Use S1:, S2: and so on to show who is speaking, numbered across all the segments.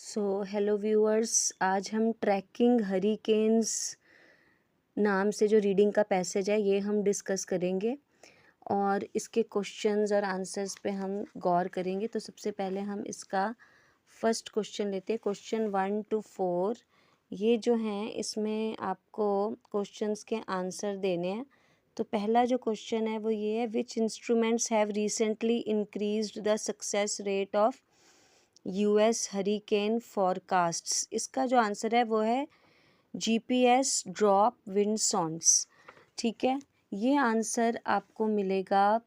S1: Hello viewers, आज हम trekking hurricanes नाम से जो रीडिंग का पैसेज है ये हम डिस्कस करेंगे और इसके क्वेश्चंस और आंसर्स पे हम गौर करेंगे। तो सबसे पहले हम इसका फर्स्ट क्वेश्चन लेते हैं, क्वेश्चन 1 to 4। ये जो हैं इसमें आपको क्वेश्चंस के आंसर देने हैं। तो पहला जो क्वेश्चन है वो ये है, which instruments have recently increased the success rate of US hurricane forecasts. इसका जो आंसर है वो है जीपीएस ड्रॉप विंडसॉन्स। ठीक है, ये आंसर आपको मिलेगा,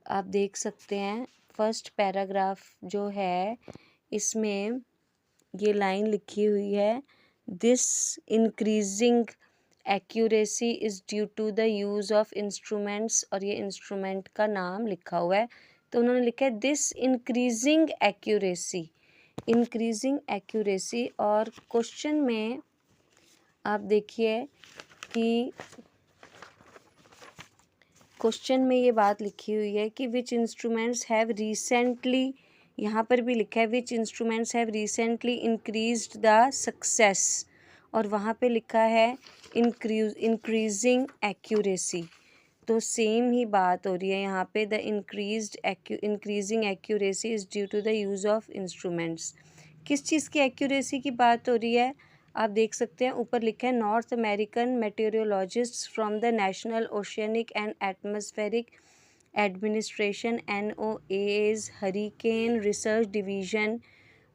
S1: आप देख सकते हैं फर्स्ट पैराग्राफ जो है इसमें ये लाइन लिखी हुई है, this increasing accuracy is due to the use of instruments, और ये इंस्ट्रूमेंट का नाम लिखा हुआ है। तो उन्होंने लिखा है this increasing accuracy, increasing accuracy. और क्वेश्चन में आप देखिए कि क्वेश्चन में ये बात लिखी हुई है कि विच इंस्ट्रूमेंट्स हैव रिसेंटली, यहाँ पर भी लिखा है which instruments have recently increased the success, और वहाँ पे लिखा है इंक्रीजिंग एक्यूरेसी। तो सेम ही बात हो रही है यहाँ पे, the increasing accuracy is due to the use of instruments. किस चीज़ की एक्यूरेसी की बात हो रही है, आप देख सकते हैं ऊपर लिखा है, North American meteorologists from the National Oceanic and Atmospheric Administration NOAA's hurricane research division.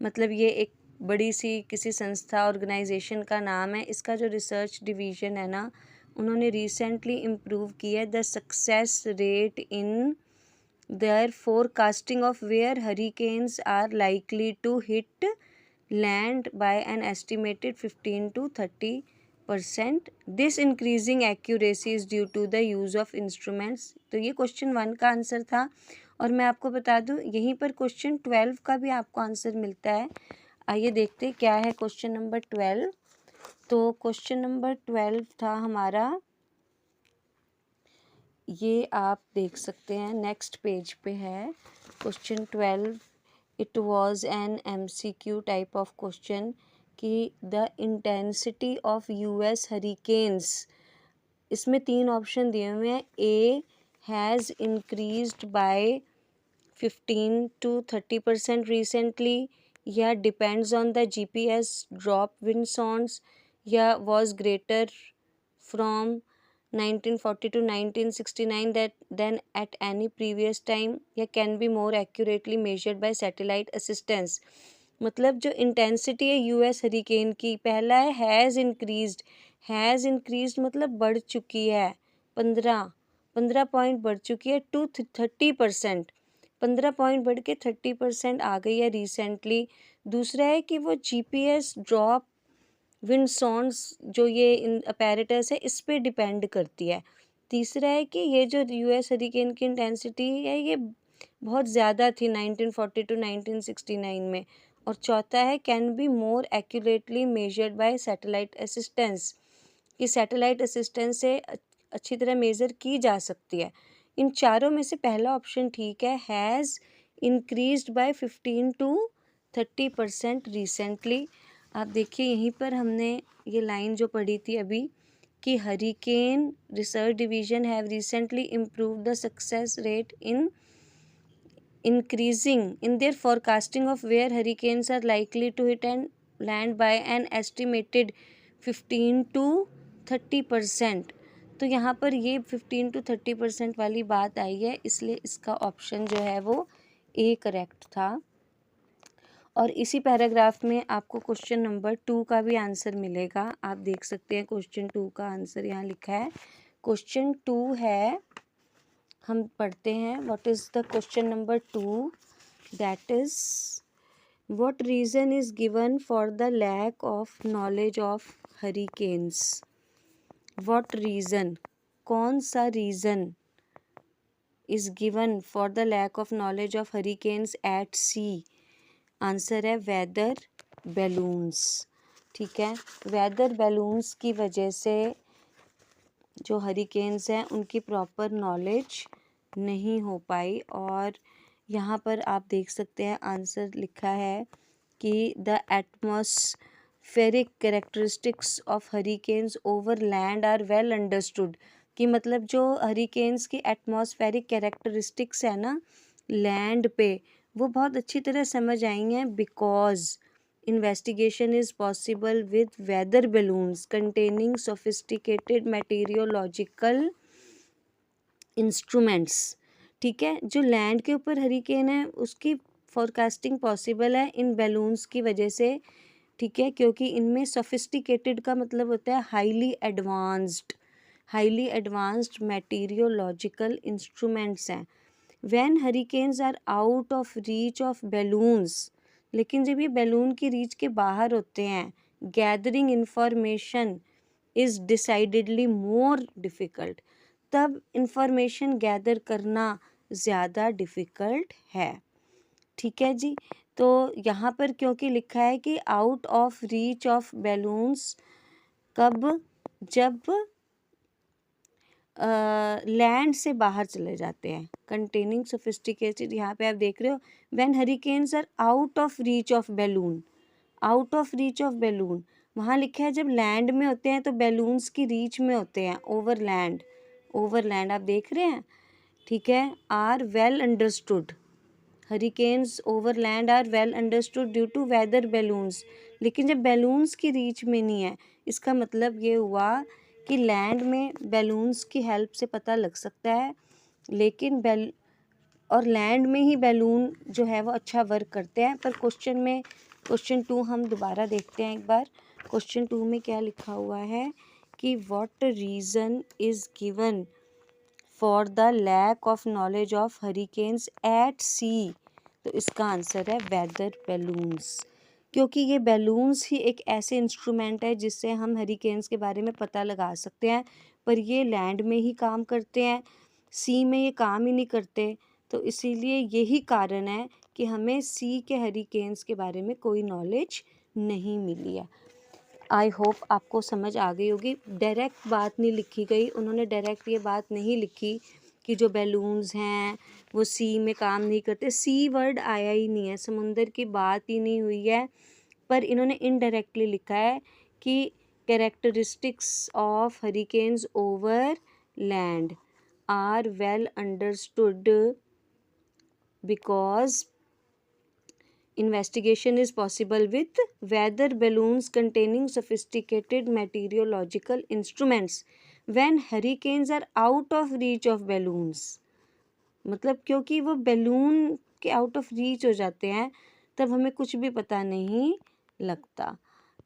S1: मतलब ये एक बड़ी सी किसी संस्था ऑर्गेनाइजेशन का नाम है। इसका जो रिसर्च डिवीज़न है ना, उन्होंने रिसेंटली इम्प्रूव किया है the success rate in their forecasting of where hurricanes are likely to hit land by an estimated 15 to 30%। This increasing accuracy is due to the use of instruments. तो ये question 1 का answer था। और मैं आपको बता दूं यहीं पर क्वेश्चन 12 का भी आपको आंसर मिलता है। आइए देखते हैं क्या है क्वेश्चन नंबर 12। तो क्वेश्चन नंबर 12 था हमारा, ये आप देख सकते हैं नेक्स्ट पेज पे है question 12। It was an MCQ type of question कि the intensity of US hurricanes, इसमें 3 ऑप्शन दिए हुए हैं, A has increased by 15 to 30% recently, या depends on the GPS drop windsondes, या was greater from 1940 to 1969 that than at any previous time, या can be more accurately measured by satellite assistance। मतलब जो intensity है US hurricane की, पहला है has increased मतलब बढ़ चुकी है, 15 पॉइंट बढ़ चुकी है, टू 30%, 15 पॉइंट बढ़ के 30% आ गई है रिसेंटली। दूसरा है कि वो GPS ड्रॉप विंडसॉन्स जो ये अपैरेटस है इस पे डिपेंड करती है। तीसरा है कि ये जो US हरिकेन की इंटेंसिटी है ये बहुत ज़्यादा थी 1940 to 1969 में। और चौथा है can be more accurately measured by satellite assistance, कि सैटेलाइट असिस्टेंस से अच्छी तरह मेज़र की जा सकती है। इन चारों में से पहला ऑप्शन ठीक है, has increased by 15 to 30% recently. आप देखिए यहीं पर हमने ये लाइन जो पढ़ी थी अभी कि hurricane research division have recently improve the success rate in increasing in their forecasting of where hurricanes are likely to hit and land by an estimated 15 to 30%। तो यहाँ पर ये 15 to 30% वाली बात आई है, इसलिए इसका ऑप्शन जो है वो ए करेक्ट था। और इसी पैराग्राफ में आपको क्वेश्चन नंबर 2 का भी आंसर मिलेगा। आप देख सकते हैं क्वेश्चन 2 का आंसर यहाँ लिखा है। क्वेश्चन 2 है, हम पढ़ते हैं, what is the question number 2, that is what reason is given for the lack of knowledge of hurricanes. What reason, कौन सा reason is given for the lack of knowledge of hurricanes at sea. Answer है weather balloons. ठीक है, weather balloons की वजह से जो hurricanes हैं उनकी प्रॉपर नॉलेज नहीं हो पाई। और यहाँ पर आप देख सकते हैं आंसर लिखा है कि the atmospheric characteristics of hurricanes over land are well understood, कि मतलब जो हरिकेन्स की एटमॉस्फेरिक कैरेक्टरिस्टिक्स है ना लैंड पे, वो बहुत अच्छी तरह समझ आई हैं, because investigation is possible with weather balloons containing sophisticated meteorological instruments. ठीक है, जो लैंड के ऊपर हरिकेन है उसकी फोरकास्टिंग पॉसिबल है इन बैलून्स की वजह से। ठीक है, क्योंकि इनमें सोफिस्टिकेटेड का मतलब होता है हाईली एडवांस्ड मेटीरियोलॉजिकल इंस्ट्रूमेंट्स हैं। When hurricanes are out of reach of balloons, लेकिन जब ये बैलून की रीच के बाहर होते हैं, gathering information is decidedly more difficult, तब इंफॉर्मेशन गैदर करना ज़्यादा डिफ़िकल्ट है। ठीक है जी, तो यहाँ पर क्योंकि लिखा है कि out of reach of balloons, कब, जब लैंड से बाहर चले जाते हैं। कंटेनिंग सोफिस्टिकेटेड, यहाँ पे आप देख रहे हो, when hurricanes are out of reach of balloon, out of reach of balloon, वहाँ लिखा है जब लैंड में होते हैं तो बैलून्स की रीच में होते हैं, ओवर लैंड आप देख रहे हैं। ठीक है, are well understood, hurricanes over land are well understood due to weather balloons, लेकिन जब बैलून्स की रीच में नहीं है, इसका मतलब ये हुआ कि लैंड में बैलून्स की हेल्प से पता लग सकता है, लेकिन और लैंड में ही बैलून जो है वो अच्छा वर्क करते हैं। पर क्वेश्चन 2 हम दोबारा देखते हैं एक बार। क्वेश्चन 2 में क्या लिखा हुआ है कि what reason is given for the lack of knowledge of hurricanes at sea, तो इसका आंसर है वेदर बैलून्स, क्योंकि ये बैलून्स ही एक ऐसे इंस्ट्रूमेंट है जिससे हम हरिकेन्स के बारे में पता लगा सकते हैं, पर ये लैंड में ही काम करते हैं, सी में ये काम ही नहीं करते। तो इसीलिए यही कारण है कि हमें सी के हरिकेन्स के बारे में कोई नॉलेज नहीं मिली है। आई होप आपको समझ आ गई होगी। डायरेक्ट बात नहीं लिखी गई, उन्होंने डायरेक्ट ये बात नहीं लिखी कि जो बैलून्स हैं वो सी में काम नहीं करते, सी वर्ड आया ही नहीं है, समुंदर की बात ही नहीं हुई है, पर इन्होंने इनडायरेक्टली लिखा है कि characteristics of hurricanes over land are well understood because investigation is possible with weather balloons containing sophisticated meteorological instruments when hurricanes are out of reach of balloons, मतलब क्योंकि वो बैलून के आउट ऑफ रीच हो जाते हैं तब हमें कुछ भी पता नहीं लगता।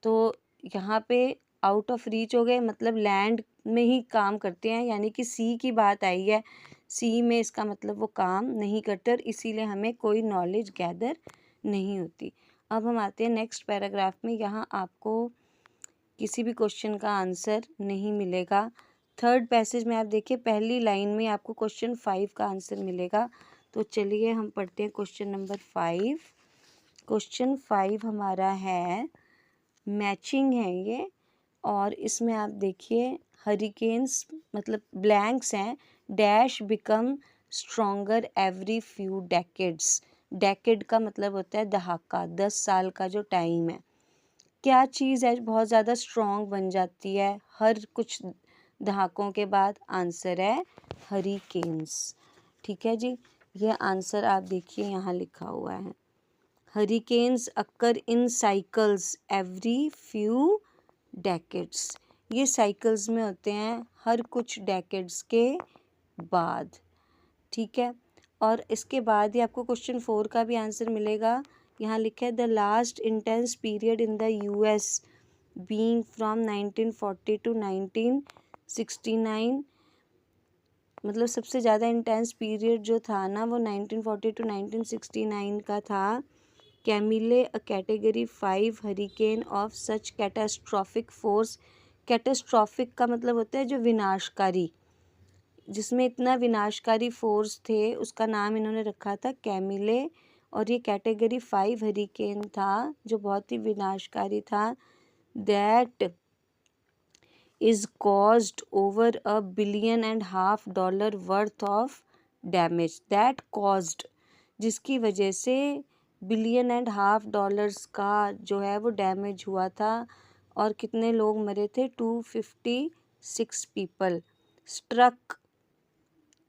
S1: तो यहाँ पे आउट ऑफ रीच हो गए मतलब लैंड में ही काम करते हैं, यानी कि सी की बात आई है, सी में इसका मतलब वो काम नहीं करते और इसीलिए हमें कोई नॉलेज गैदर नहीं होती। अब हम आते हैं नेक्स्ट पैराग्राफ में। यहाँ आपको किसी भी क्वेश्चन का आंसर नहीं मिलेगा। थर्ड पैसेज में आप देखिए पहली लाइन में आपको क्वेश्चन 5 का आंसर मिलेगा। तो चलिए हम पढ़ते हैं क्वेश्चन नंबर 5। क्वेश्चन 5 हमारा है, मैचिंग है ये, और इसमें आप देखिए हरिकेन्स मतलब ब्लैंक्स हैं, dash become stronger every few decades, decade का मतलब होता है दहाका, 10 साल का जो टाइम है। क्या चीज़ है बहुत ज़्यादा स्ट्रॉन्ग बन जाती है हर कुछ दहाकों के बाद? आंसर है हरिकेन्स। ठीक है जी, ये आंसर आप देखिए यहाँ लिखा हुआ है, hurricanes occur in cycles every few decades, ये साइकिल्स में होते हैं हर कुछ डेकेड्स के बाद। ठीक है, और इसके बाद ही आपको क्वेश्चन 4 का भी आंसर मिलेगा। यहाँ लिखा है the last intense period in the US being from 1940 to 1969, मतलब सबसे ज़्यादा इंटेंस पीरियड जो था ना वो 1940 टू 1969 का था। Camille a category 5 hurricane of such catastrophic force, catastrophic का मतलब होता है जो विनाशकारी, जिसमें इतना विनाशकारी फोर्स थे उसका नाम इन्होंने रखा था कैमिले, और ये कैटेगरी 5 हरिकेन था जो बहुत ही विनाशकारी था। That is caused over $1.5 billion worth of damage, that caused जिसकी वजह से $1.5 बिलियन का जो है वो डैमेज हुआ था और कितने लोग मरे थे? 256 people. Struck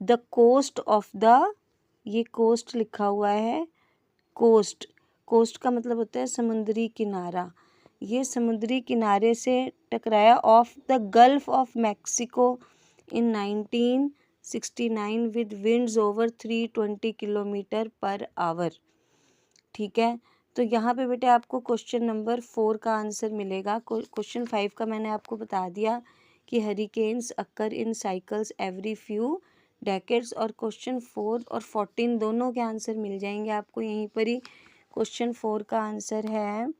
S1: the coast of the, ये कोस्ट लिखा हुआ है, कोस्ट, कोस्ट का मतलब होता है समुद्री किनारा, ये समुद्री किनारे से टकराया of the gulf of Mexico in 1969 with winds over 320 kilometre per hour. ठीक है, तो यहाँ पे बेटे आपको क्वेश्चन नंबर 4 का आंसर मिलेगा। क्वेश्चन 5 का मैंने आपको बता दिया कि hurricanes occur in cycles every few decades, और क्वेश्चन 4 और 14 दोनों के आंसर मिल जाएंगे आपको यहीं पर ही। क्वेश्चन 4 का आंसर है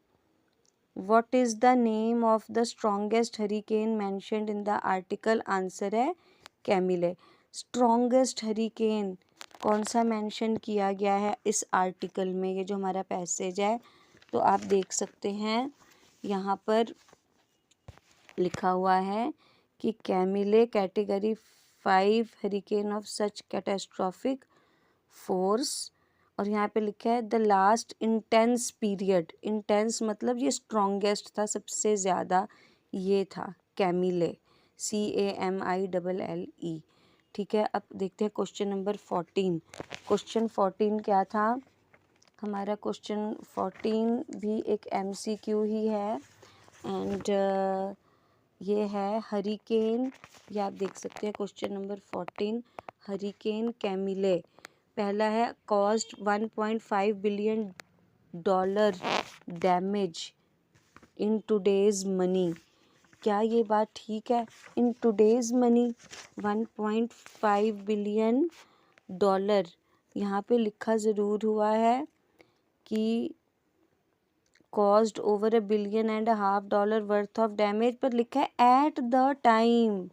S1: what is the name of the strongest hurricane mentioned in the article, answer है कैमिले। स्ट्रॉन्गेस्ट हरिकेन कौन सा मेंशन किया गया है इस आर्टिकल में, ये जो हमारा पैसेज है, तो आप देख सकते हैं यहाँ पर लिखा हुआ है कि Camille category 5 hurricane of such catastrophic force, और यहाँ पे लिखा है the last intense period, intense मतलब ये स्ट्रॉन्गेस्ट था, सबसे ज़्यादा ये था कैमिले, CAMILLE। ठीक है, अब देखते हैं क्वेश्चन नंबर 14। क्वेश्चन 14 क्या था हमारा? क्वेश्चन 14 भी एक MCQ ही है एंड ये है हरिकेन, ये आप देख सकते हैं क्वेश्चन नंबर 14, हरिकेन कैमिले। पहला है cost $1.5 billion damage in today's money. क्या ये बात ठीक है? In today's money 1.5 billion dollar, यहाँ पे लिखा ज़रूर हुआ है कि cost over $1.5 billion worth of damage, पर लिखा है at the time.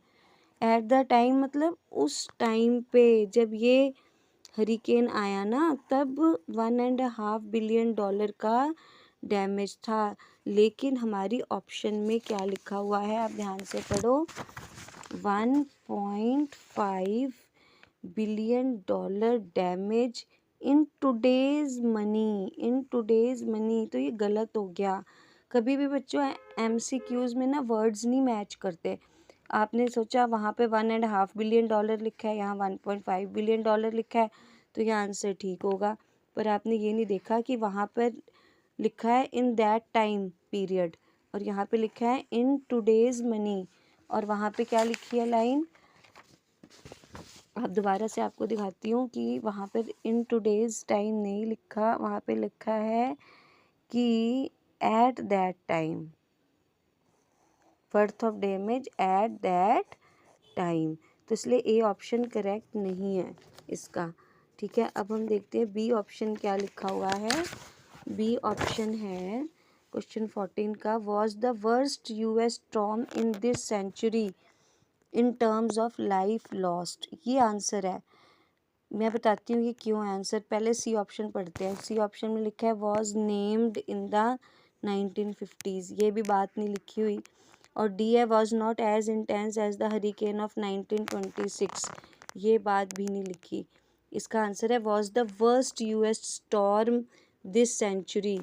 S1: At the time मतलब उस टाइम पे जब ये हरिकेन आया ना, तब $1.5 बिलियन का डैमेज था। लेकिन हमारी ऑप्शन में क्या लिखा हुआ है, आप ध्यान से पढ़ो, $1.5 billion damage in today's money, in today's money, तो ये गलत हो गया। कभी भी बच्चों MCQs में ना वर्ड्स नहीं मैच करते। आपने सोचा वहाँ पे $1.5 बिलियन लिखा है, यहाँ $1.5 बिलियन लिखा है, तो ये आंसर ठीक होगा, पर आपने ये नहीं देखा कि वहाँ पर लिखा है इन दैट टाइम पीरियड और यहाँ पे लिखा है इन टुडेज मनी, और वहाँ पे क्या लिखी है लाइन, अब दोबारा से आपको दिखाती हूँ कि वहाँ पर इन टुडेज टाइम नहीं लिखा, वहाँ पे लिखा है कि at that time, worth of damage at that time, तो इसलिए ए ऑप्शन करेक्ट नहीं है इसका। ठीक है, अब हम देखते हैं बी ऑप्शन क्या लिखा हुआ है। बी ऑप्शन है क्वेश्चन 14 का, was the worst US storm in this century in terms of life lost, ये आंसर है। मैं बताती हूँ ये क्यों आंसर, पहले सी ऑप्शन पढ़ते हैं। सी ऑप्शन में लिखा है was named in the 1950s, ये भी बात नहीं लिखी हुई, और डी है was not as intense as the hurricane of 1926, ये बात भी नहीं लिखी। इसका आंसर है was the worst US storm this century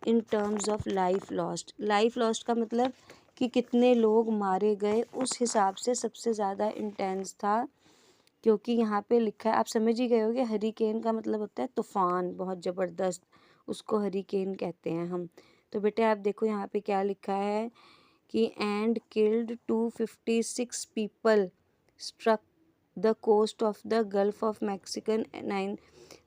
S1: in terms of life lost. Life lost का मतलब कि कितने लोग मारे गए, उस हिसाब से सबसे ज़्यादा इंटेंस था, क्योंकि यहाँ पे लिखा है, आप समझ ही गए होगे, हरिकेन का मतलब होता है तूफान, बहुत ज़बरदस्त, उसको हरिकेन कहते हैं हम। तो बेटे आप देखो यहाँ पे क्या लिखा है कि and killed 256 people struck the coast of the gulf of Mexican 9,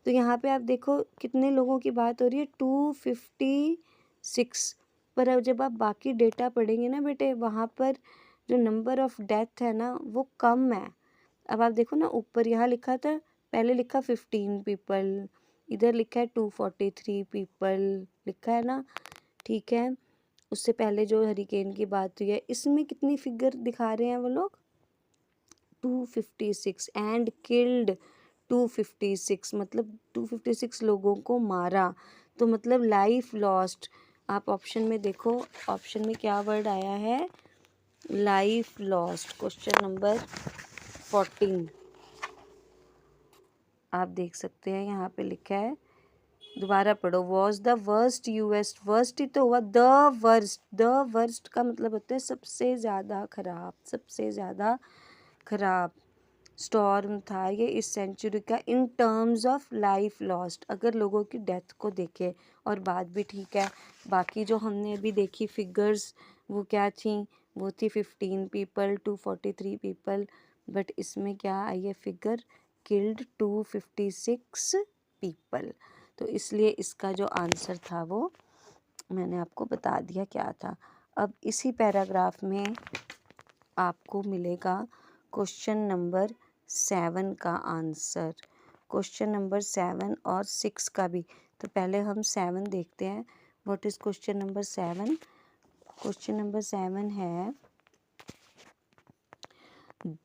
S1: तो यहाँ पे आप देखो कितने लोगों की बात हो रही है, 256, पर अब जब आप बाकी डेटा पढ़ेंगे ना बेटे, वहाँ पर जो नंबर ऑफ डेथ है ना वो कम है। अब आप देखो ना, ऊपर यहाँ लिखा था, पहले लिखा 15 पीपल, इधर लिखा है 243 पीपल लिखा है ना। ठीक है, उससे पहले जो हरिकेन की बात हुई है, इसमें कितनी फिगर दिखा रहे हैं वो लोग, 256 एंड किल्ड 256, मतलब 256 लोगों को मारा, तो मतलब लाइफ लॉस्ट। आप ऑप्शन में देखो, ऑप्शन में क्या वर्ड आया है, लाइफ लॉस्ट। क्वेश्चन नंबर 14 आप देख सकते हैं, यहाँ पे लिखा है दोबारा पढ़ो। Was the worst US, worst ही तो हुआ, द वर्स्ट, द वर्स्ट का मतलब होता है सबसे ज़्यादा खराब, सबसे ज़्यादा खराब स्टॉर्म था ये इस सेंचुरी का इन टर्म्स ऑफ लाइफ लॉस्ट, अगर लोगों की डेथ को देखे। और बात भी ठीक है, बाकी जो हमने अभी देखी फिगर्स वो क्या थी, वो थी 15 पीपल 243 पीपल, बट इसमें क्या आई है फिगर, किल्ड 256 पीपल। तो इसलिए इसका जो आंसर था वो मैंने आपको बता दिया क्या था। अब इसी पैराग्राफ में आपको मिलेगा क्वेश्चन नंबर 7 का आंसर, क्वेश्चन नंबर 7 और 6 का भी। तो पहले हम 7 देखते हैं। What is question number 7? Question number 7 है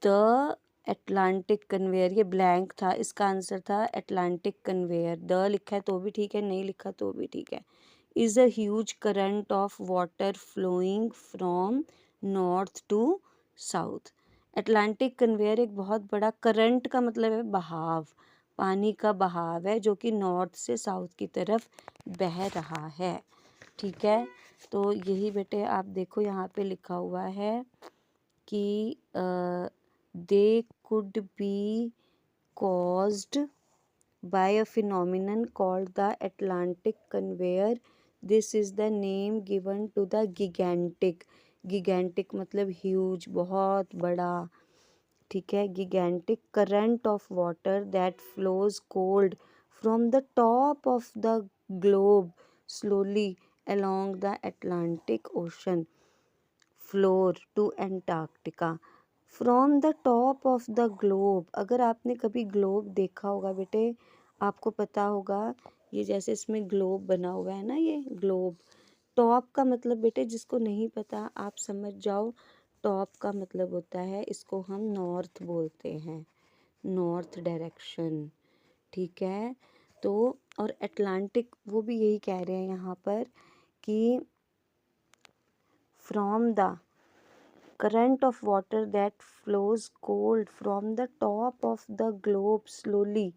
S1: द एटलांटिक कन्वेयर, ये ब्लैंक था, इसका आंसर था एटलांटिक कन्वेयर। द लिखा है तो भी ठीक है, नहीं लिखा तो भी ठीक है। Is a huge current of water flowing from north to south. Atlantic conveyor एक बहुत बड़ा, करंट का मतलब है बहाव, पानी का बहाव है जो कि नॉर्थ से साउथ की तरफ बह रहा है। ठीक है, तो यही बेटे आप देखो यहाँ पे लिखा हुआ है कि they could be caused by a phenomenon called the Atlantic conveyor. This is the name given to the gigantic, gigantic मतलब huge, बहुत बड़ा, ठीक है, gigantic current of water that flows cold from the top of the globe slowly along the Atlantic Ocean floor to Antarctica. From the top of the globe, अगर आपने कभी globe देखा होगा बेटे, आपको पता होगा ये जैसे इसमें ग्लोब बना हुआ है ना, ये ग्लोब। टॉप का मतलब बेटे जिसको नहीं पता आप समझ जाओ, टॉप का मतलब होता है, इसको हम नॉर्थ बोलते हैं, नॉर्थ डायरेक्शन। ठीक है, तो और अटलांटिक वो भी यही कह रहे हैं यहाँ पर कि from the current of water that flows cold from the top of the globe slowly,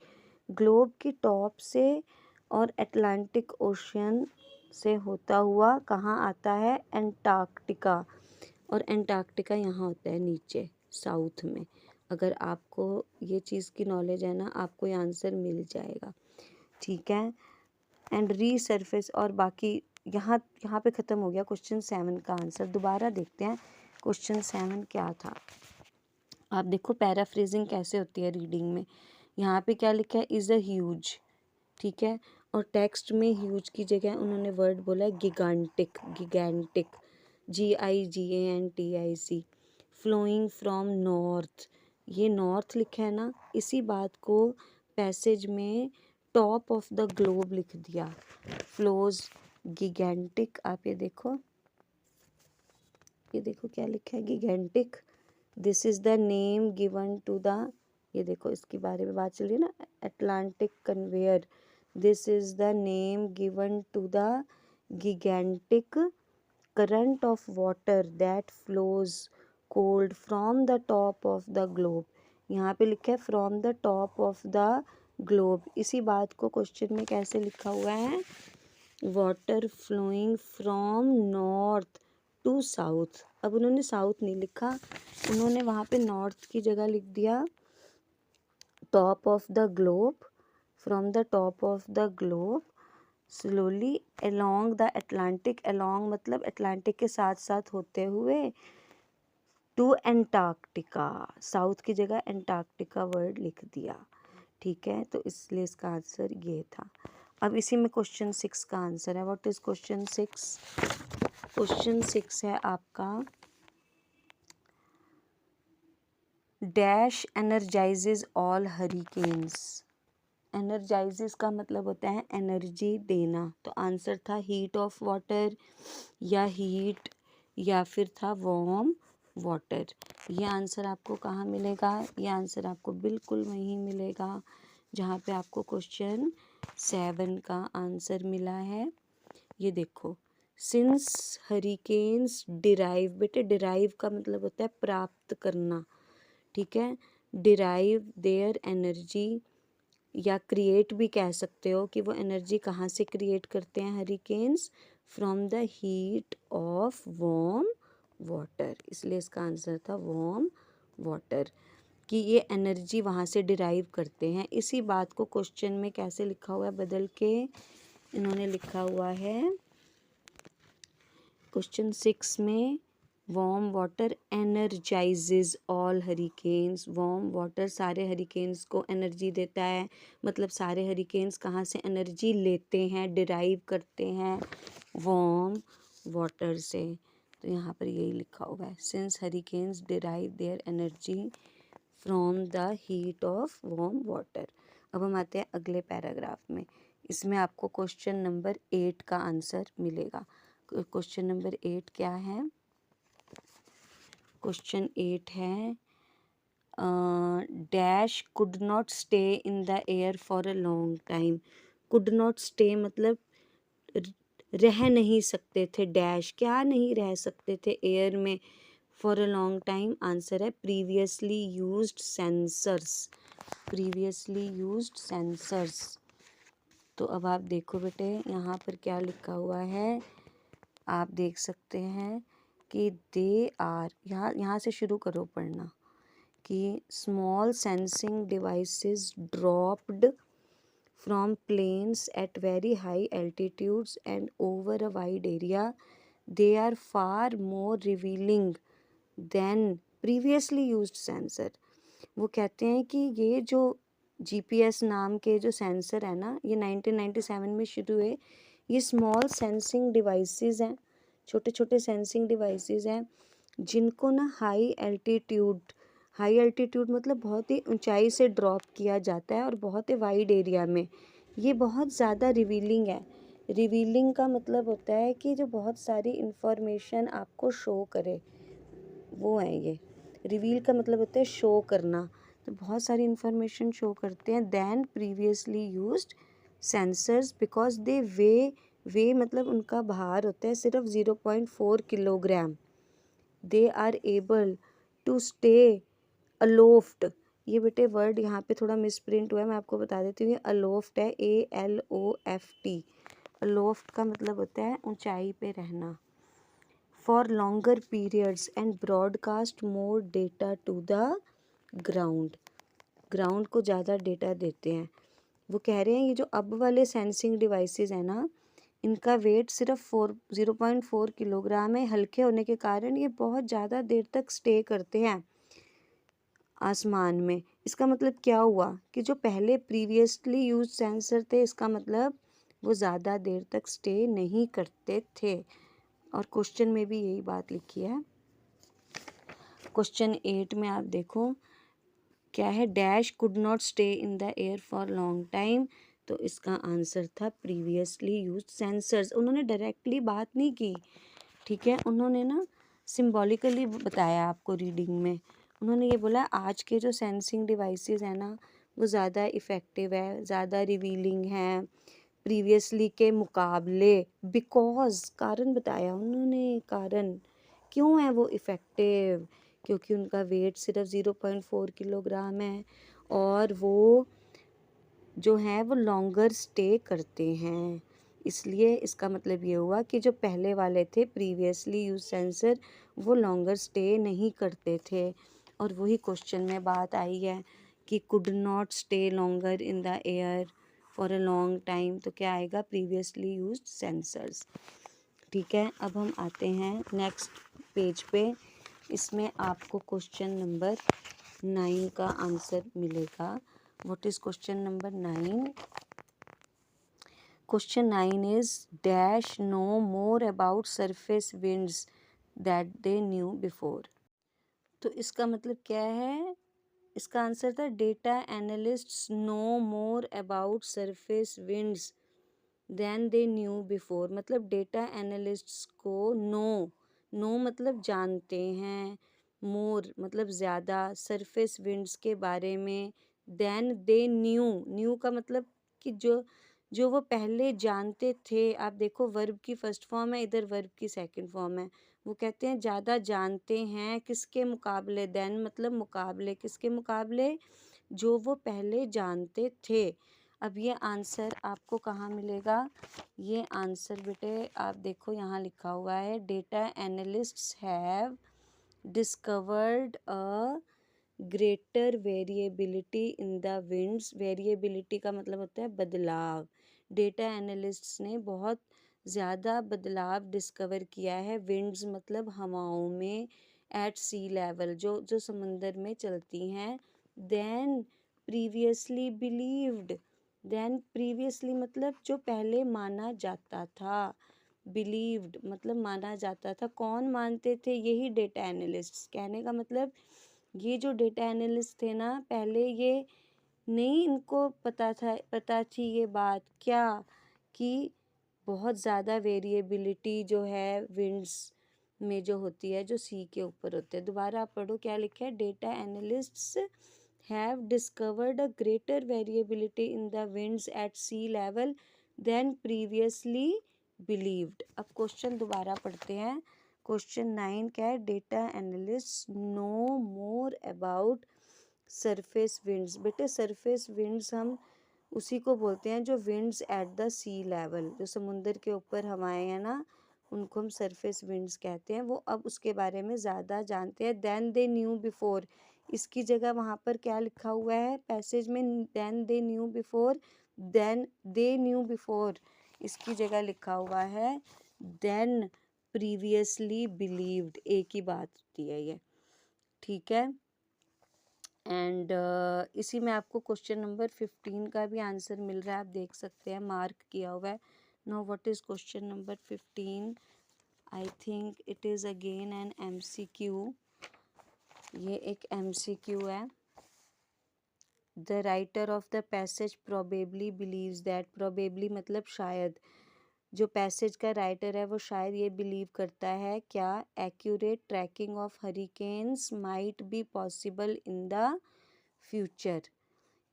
S1: globe की टॉप से और अटलांटिक ओशियन से होता हुआ कहाँ आता है, एंटार्क्टिका। और एंटार्क्टिका यहाँ होता है नीचे साउथ में। अगर आपको ये चीज़ की नॉलेज है ना, आपको ये आंसर मिल जाएगा। ठीक है, एंड रीसर्फेस, और बाकी यहाँ यहाँ पे ख़त्म हो गया क्वेश्चन 7 का आंसर। दोबारा देखते हैं क्वेश्चन 7 क्या था। आप देखो पैराफ्रेजिंग कैसे होती है रीडिंग में। यहाँ पे क्या लिखा है, इज़ अ ह्यूज, ठीक है, और टेक्स्ट में ह्यूज की जगह उन्होंने वर्ड बोला है gigantic, गिगैंटिक, GIGANTIC। Flowing from north, ये नॉर्थ लिखा है ना, इसी बात को पैसेज में टॉप ऑफ द ग्लोब लिख दिया, फ्लोज गिगैंटिक। आप ये देखो क्या लिखा है, gigantic. This is the name given to the, ये देखो इसके बारे में बात चल रही है ना, Atlantic conveyor. This is the name given to the gigantic current of water that flows cold from the top of the globe. यहाँ पे लिखा है from the top of the globe, इसी बात को क्वेश्चन में कैसे लिखा हुआ है, water flowing from north to south. अब उन्होंने साउथ नहीं लिखा, उन्होंने वहाँ पे नॉर्थ की जगह लिख दिया top of the globe, from the top of the globe slowly along the Atlantic, along मतलब अटलांटिक के साथ साथ होते हुए, टू एंटार्क्टिका, साउथ की जगह एंटार्क्टिका वर्ड लिख दिया। ठीक है, तो इसलिए इसका आंसर ये था। अब इसी में क्वेश्चन 6 का आंसर है। What is question 6? क्वेश्चन 6 है आपका, डैश एनर्जाइजेज ऑल हरिकेन्स। एनर्जाइजेज का मतलब होता है एनर्जी देना, तो आंसर था हीट ऑफ वाटर, या हीट, या फिर था वार्म वाटर। ये आंसर आपको कहाँ मिलेगा, ये आंसर आपको बिल्कुल वहीं मिलेगा जहाँ पे आपको क्वेश्चन 7 का आंसर मिला है। ये देखो, सिंस हरिकेन्स डिराइव, बेटे डिराइव का मतलब होता है प्राप्त करना, ठीक है, डिराइव देयर एनर्जी या क्रिएट भी कह सकते हो कि वो एनर्जी कहाँ से क्रिएट करते हैं hurricanes, from the heat of warm water, इसलिए इसका आंसर था वार्म वाटर, कि ये एनर्जी वहाँ से डिराइव करते हैं। इसी बात को क्वेश्चन में कैसे लिखा हुआ है, बदल के इन्होंने लिखा हुआ है क्वेश्चन 6 में, warm water energizes all hurricanes. Warm water सारे हरिकेन्स को एनर्जी देता है, मतलब सारे हरिकेन्स कहाँ से एनर्जी लेते हैं, डिराइव करते हैं वार्म वाटर से। तो यहाँ पर यही लिखा हुआ है, since hurricanes derive their energy from the heat of warm water. अब हम आते हैं अगले पैराग्राफ में। इसमें आपको क्वेश्चन नंबर 8 का आंसर मिलेगा। क्वेश्चन नंबर 8 क्या है? क्वेश्चन 8 है dash could not stay in the air for a long time. Could not stay मतलब रह नहीं सकते थे, डैश क्या नहीं रह सकते थे एयर में for a long time. Answer है previously used sensors, previously used sensors. तो अब आप देखो बेटे यहाँ पर क्या लिखा हुआ है, आप देख सकते हैं कि दे आर, यहाँ से शुरू करो पढ़ना, कि small sensing devices dropped from planes at very high altitudes and over a wide area, they are far more revealing than previously used sensor. वो कहते हैं कि ये जो जीपीएस नाम के जो सेंसर है ना, ये 1997 में शुरू हुए। ये स्मॉल सेंसिंग डिवाइसेस हैं, छोटे छोटे सेंसिंग डिवाइसेस हैं, जिनको ना हाई एल्टीट्यूड मतलब बहुत ही ऊंचाई से ड्रॉप किया जाता है और बहुत ही वाइड एरिया में। ये बहुत ज़्यादा रिवीलिंग है। रिवीलिंग का मतलब होता है कि जो बहुत सारी इंफॉर्मेशन आपको शो करे, वो है ये। रिवील का मतलब होता है शो करना, तो बहुत सारी इंफॉर्मेशन शो करते हैं than previously used sensors, because they weigh मतलब उनका भार होता है सिर्फ 0.4 kilogram. They are able to stay aloft. ये बेटे वर्ड यहाँ पे थोड़ा मिसप्रिंट हुआ है, मैं आपको बता देती हूँ। ये अलोफ्ट है, ALOFT। अलोफ्ट का मतलब होता है ऊंचाई पे रहना। For longer periods and broadcast more data to the ground. Ground को ज़्यादा डेटा देते हैं। वो कह रहे हैं ये जो अब वाले सेंसिंग डिवाइसेस हैं ना, इनका वेट सिर्फ 0.4 किलोग्राम है। हल्के होने के कारण ये बहुत ज़्यादा देर तक स्टे करते हैं आसमान में। इसका मतलब क्या हुआ कि जो पहले प्रीवियसली यूज सेंसर थे, इसका मतलब वो ज़्यादा देर तक स्टे नहीं करते थे। और क्वेश्चन में भी यही बात लिखी है। क्वेश्चन 8 में आप देखो क्या है, dash could not stay in the air for long time. तो इसका आंसर था प्रीवियसली यूज्ड सेंसर्स। उन्होंने डायरेक्टली बात नहीं की, ठीक है, उन्होंने ना सिम्बॉलिकली बताया आपको रीडिंग में। उन्होंने ये बोला आज के जो सेंसिंग डिवाइसेस हैं ना, वो ज़्यादा इफ़ेक्टिव है, ज़्यादा रिवीलिंग है प्रीवियसली के मुकाबले। बिकॉज कारण बताया उन्होंने, कारण क्यों है वो इफ़ेक्टिव, क्योंकि उनका वेट सिर्फ 0.4 किलोग्राम है और वो जो है वो लॉन्गर स्टे करते हैं। इसलिए इसका मतलब ये हुआ कि जो पहले वाले थे प्रीवियसली यूज सेंसर, वो लॉन्गर स्टे नहीं करते थे। और वही क्वेश्चन में बात आई है कि could not stay longer in the air for a long time, तो क्या आएगा, प्रीवियसली यूज्ड सेंसर्स। ठीक है, अब हम आते हैं नेक्स्ट पेज पे। इसमें आपको क्वेश्चन नंबर 9 का आंसर मिलेगा। What is question number 9? Question 9 is dash no more about surface winds that they knew before. तो इसका मतलब क्या है? इसका आंसर था data analysts know more about surface winds than they knew before. मतलब डेटा एनालिस्ट्स को नो मतलब जानते हैं, मोर मतलब ज़्यादा, सरफेस विंड्स के बारे में, देन दे न्यू का मतलब कि जो वो पहले जानते थे। आप देखो वर्ब की फर्स्ट फॉर्म है, इधर वर्ब की सेकंड फॉर्म है। वो कहते हैं ज़्यादा जानते हैं किसके मुकाबले, देन मतलब मुकाबले, किसके मुकाबले, जो वो पहले जानते थे। अब ये आंसर आपको कहाँ मिलेगा? ये आंसर बेटे आप देखो यहाँ लिखा हुआ है, data analysts have discovered a greater variability in the winds. Variability का मतलब होता है बदलाव। डेटा एनालिस्ट्स ने बहुत ज़्यादा बदलाव डिस्कवर किया है। विंड्स मतलब हवाओं में, एट सी लेवल जो जो समंदर में चलती हैं। Than previously believed, than previously मतलब जो पहले माना जाता था। बिलीव्ड मतलब माना जाता था। कौन मानते थे? यही डेटा एनालिस्ट्स। कहने का मतलब ये जो डेटा एनालिस्ट थे ना, पहले ये नहीं इनको पता थी ये बात क्या, कि बहुत ज़्यादा वेरिएबिलिटी जो है विंड्स में जो होती है, जो सी के ऊपर होते हैं। दोबारा आप पढ़ो क्या लिखा है, data analysts have discovered a greater variability in the winds at sea level than previously believed. अब क्वेश्चन दोबारा पढ़ते हैं। क्वेश्चन 9 क्या है, data analyst know more about surface winds. बेटे सरफेस विंड्स हम उसी को बोलते हैं जो winds at the sea level, जो समुंदर के ऊपर हवाएं हैं ना, उनको हम सरफेस विंड्स कहते हैं। वो अब उसके बारे में ज़्यादा जानते हैं। देन दे न्यू बिफोर, इसकी जगह वहाँ पर क्या लिखा हुआ है पैसेज में, than they knew before, than they knew before इसकी जगह लिखा हुआ है देन प्रीवियसली बिलीव्ड। एक ही बात होती है ये, ठीक है। एंड इसी में आपको क्वेश्चन नंबर 15 का भी आंसर मिल रहा है, आप देख सकते हैं मार्क किया हुआ है। Now what is question number 15? I think it is again an MCQ। ये एक MCQ है। The writer of the passage probably believes that, probably मतलब शायद, जो पैसेज का राइटर है वो शायद ये बिलीव करता है क्या, accurate tracking of hurricanes might be possible in the future.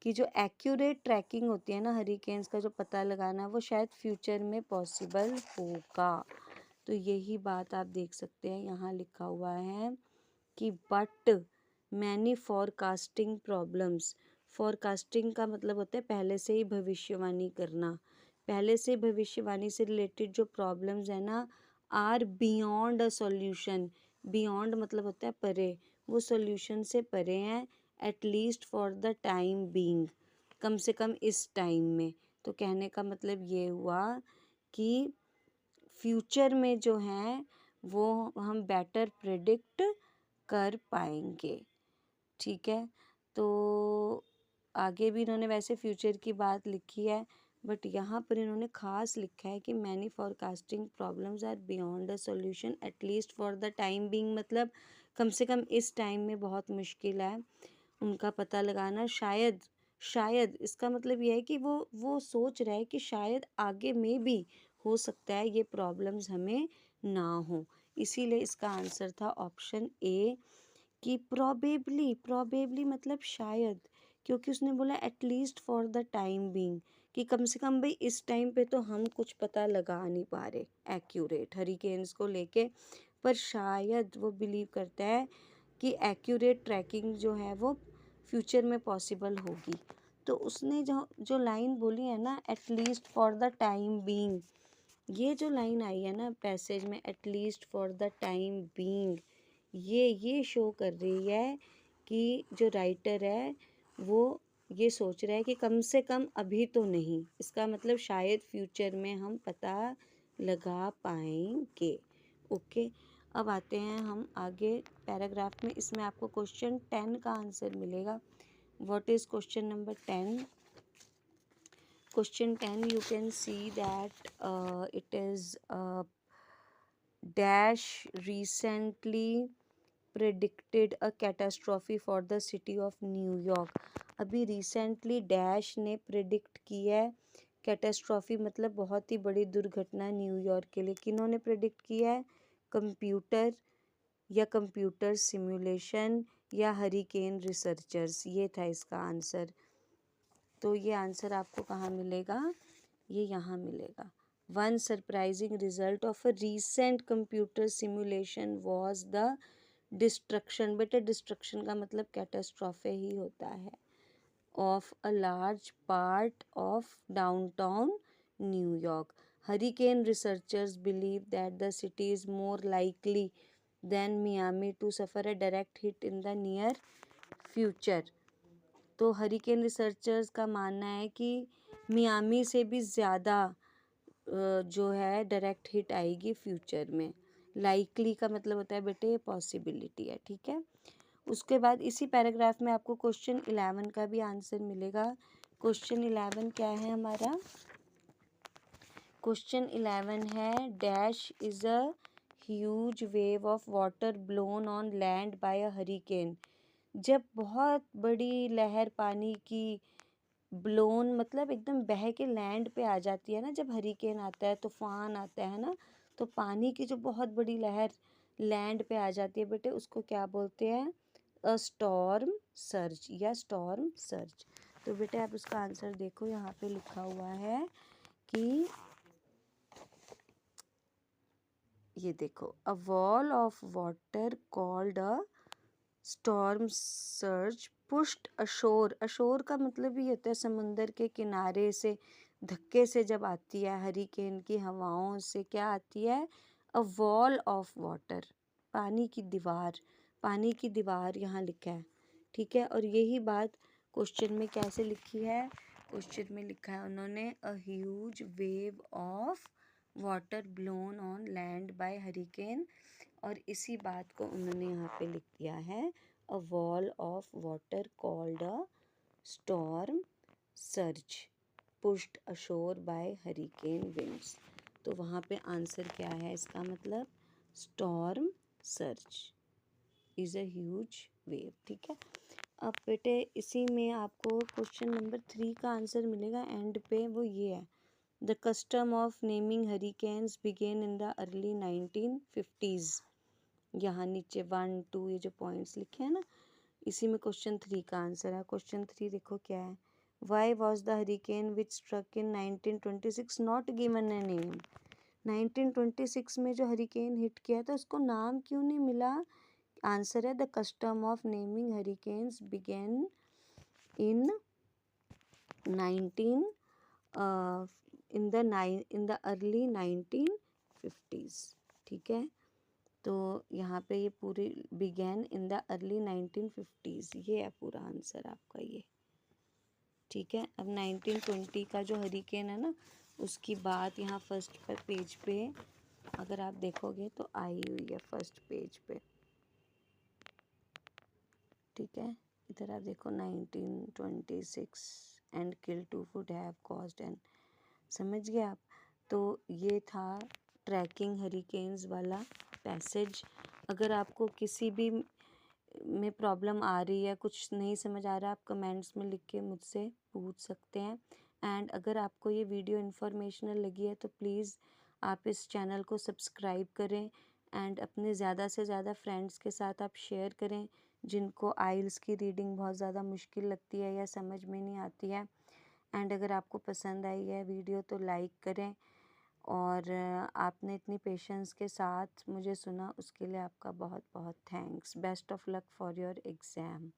S1: कि जो एक्यूरेट ट्रैकिंग होती है ना हरिकेन्स का, जो पता लगाना, वो शायद फ्यूचर में पॉसिबल होगा। तो यही बात आप देख सकते हैं यहाँ लिखा हुआ है कि but many forecasting problems. Forecasting का मतलब होता है पहले से ही भविष्यवाणी करना। पहले से भविष्यवाणी से रिलेटेड जो प्रॉब्लम्स है ना, are beyond a solution. Beyond मतलब होता है परे, वो सॉल्यूशन से परे हैं। At least for the time being, कम से कम इस टाइम में। तो कहने का मतलब ये हुआ कि फ्यूचर में जो हैं वो हम बेटर प्रिडिक्ट कर पाएंगे, ठीक है। तो आगे भी इन्होंने वैसे फ्यूचर की बात लिखी है, बट यहाँ पर इन्होंने ख़ास लिखा है कि many forecasting problems are beyond the solution at least for the time being, मतलब कम से कम इस टाइम में बहुत मुश्किल है उनका पता लगाना। शायद, शायद इसका मतलब यह है कि वो सोच रहा है कि शायद आगे में भी हो सकता है ये प्रॉब्लम्स हमें ना हो। इसीलिए इसका आंसर था ऑप्शन ए कि प्रोबेबली। प्रोबेबली मतलब शायद, क्योंकि उसने बोला at least for the time being, कि कम से कम भाई इस टाइम पे तो हम कुछ पता लगा नहीं पा रहे एक्यूरेट हरिकेन्स को लेके, पर शायद वो बिलीव करता है कि एक्यूरेट ट्रैकिंग जो है वो फ्यूचर में पॉसिबल होगी। तो उसने जो जो लाइन बोली है ना, at least for the time being, ये जो लाइन आई है ना पैसेज में, at least for the time being, ये शो कर रही है कि जो राइटर है वो ये सोच रहा है कि कम से कम अभी तो नहीं, इसका मतलब शायद फ्यूचर में हम पता लगा पाएंगे। ओके, अब आते हैं हम आगे पैराग्राफ में। इसमें आपको क्वेश्चन 10 का आंसर मिलेगा। What is question number 10? Question 10, you can see that it is dash recently predicted a catastrophe for the city of New York। अभी recently dash ने predict की है कैटास्ट्रॉफी, मतलब बहुत ही बड़ी दुर्घटना न्यूयॉर्क के लिए। किन्होंने प्रेडिक्ट किया है? कंप्यूटर या कंप्यूटर सिमुलेशन या हरिकेन रिसर्चर्स, ये था इसका आंसर। तो ये आंसर आपको कहाँ मिलेगा? ये यहाँ मिलेगा। One surprising result of a recent computer simulation was the destruction. बेटा डिस्ट्रक्शन का मतलब कैटास्ट्रॉफे ही होता है। of a large part of downtown New York. Hurricane researchers believe that the city is more likely than Miami to suffer a direct hit in the near future. तो hurricane researchers का मानना है कि Miami से भी ज़्यादा जो है डायरेक्ट हिट आएगी फ्यूचर में. लाइकली का मतलब होता है बेटे पॉसिबिलिटी है. ठीक है. उसके बाद इसी पैराग्राफ में आपको क्वेश्चन 11 का भी आंसर मिलेगा. क्वेश्चन 11 क्या है हमारा? क्वेश्चन 11 है dash is a huge wave of water blown on land by a hurricane. जब बहुत बड़ी लहर पानी की ब्लोन मतलब एकदम बह के लैंड पे आ जाती है ना, जब हरिकेन आता है तूफान आता है ना, तो पानी की जो बहुत बड़ी लहर लैंड पे आ जाती है बेटे, उसको क्या बोलते हैं? अ स्टॉर्म सर्ज या स्टॉर्म सर्ज. तो बेटे आप उसका आंसर देखो, यहाँ पे लिखा हुआ है कि ये देखो, अ wall of water called a storm surge pushed assure. Assure का भी ये होता है समुंदर के किनारे से धक्के से जब आती है हरिकेन की हवाओं से, क्या आती है? अ वॉल ऑफ वाटर, पानी की दीवार. पानी की दीवार यहाँ लिखा है. ठीक है. और यही बात क्वेश्चन में कैसे लिखी है? क्वेश्चन में लिखा है उन्होंने a huge wave of water blown on land by hurricane, और इसी बात को उन्होंने यहाँ पे लिख दिया है a wall of water called a storm surge pushed ashore by hurricane winds. तो वहाँ पे आंसर क्या है इसका मतलब? Storm surge is a huge wave. ठीक है. अब बेटे इसी में आपको क्वेश्चन नंबर 3 का आंसर मिलेगा एंड पे. वो ये है the custom of naming hurricanes began in the early 1950s. यहाँ नीचे 1 2 ये जो पॉइंट्स लिखे हैं ना, इसी में क्वेश्चन 3 का आंसर है. क्वेश्चन 3 देखो क्या है? Why was the hurricane which struck in 1926 not given a name. 1926 में जो हरिकेन हिट किया था उसको नाम क्यों नहीं मिला? आंसर है the custom of naming hurricanes began in 19 in the early 1950s. ठीक है. तो यहाँ पे ये पूरी began in the early 1950s, ये है पूरा आंसर आपका ये. ठीक है. अब 1920 का जो हरिकेन है ना, उसकी बात यहाँ फर्स्ट पर पेज पे अगर आप देखोगे तो आई हुई है फर्स्ट पेज पे. ठीक है. इधर आप देखो 1926 and kill 2 would have caused and. समझ गए आप? तो ये था ट्रैकिंग हरिकेन्स वाला पैसेज. अगर आपको किसी भी में प्रॉब्लम आ रही है, कुछ नहीं समझ आ रहा, आप कमेंट्स में लिख के मुझसे पूछ सकते हैं. एंड अगर आपको ये वीडियो इन्फॉर्मेशनल लगी है तो प्लीज़ आप इस चैनल को सब्सक्राइब करें एंड अपने ज़्यादा से ज़्यादा फ्रेंड्स के साथ आप शेयर करें जिनको आइल्स की रीडिंग बहुत ज़्यादा मुश्किल लगती है या समझ में नहीं आती है. एंड अगर आपको पसंद आई है वीडियो तो लाइक करें, और आपने इतनी पेशेंस के साथ मुझे सुना उसके लिए आपका बहुत बहुत thanks. Best of luck for your exam.